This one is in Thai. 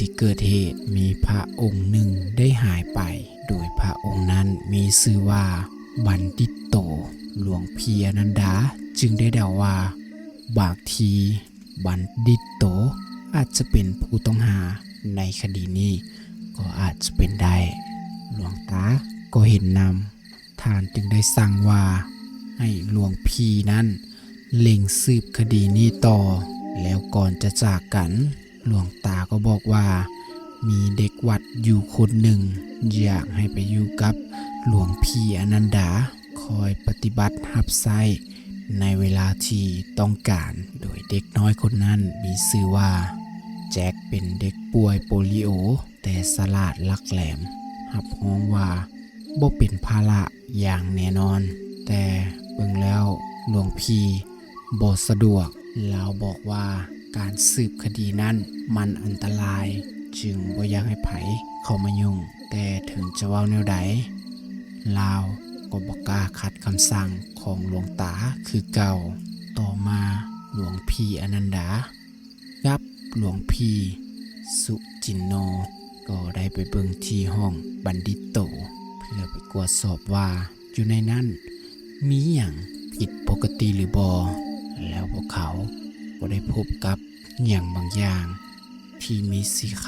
ที่เกิดเหตุมีพระองค์หนึ่งได้หายไปโดยพระองค์นั้นมีชื่อว่าบัณฑิตโตหลวงพี่อนันดาจึงได้เดาว่าบางทีบัณฑิตโตอาจจะเป็นผู้ต้องหาในคดีนี้ก็อาจจะเป็นได้หลวงตาก็เห็นนำท่านจึงได้สั่งว่าให้หลวงพี่นั้นเล็งสืบคดีนี้ต่อแล้วก่อนจะจากกันหลวงตาก็บอกว่ามีเด็กวัดอยู่คนหนึ่งอยากให้ไปอยู่กับหลวงพี่อนันดาคอยปฏิบัติรับใช้ในเวลาที่ต้องการโดยเด็กน้อยคนนั้นมีชื่อว่าแจ็คเป็นเด็กป่วยโปลิโอแต่ฉลาดลักแหลมรับรองว่าบ่เป็นภาระอย่างแน่นอนแต่เบิ่งแล้วหลวงพี่บ่สะดวกเราบอกว่าการสืบคดีนั้นมันอันตรายจึงบ่อยากให้ไผเข้ามายุ่งแต่ถึงจะเว้าแนวใดลาวก็บ่กล้าขัดคำสั่งของหลวงตาคือเก่าต่อมาหลวงพี่อนันดากับหลวงพี่สุจินโนก็ได้ไปเบิ่งที่ห้องบัณฑิตโตเพื่อไปตรวจสอบว่าอยู่ในนั้นมีหยังผิดปกติหรือบ่แล้วพวกเขาก็ได้พบกับหยังบางอย่างที่มีสีขาว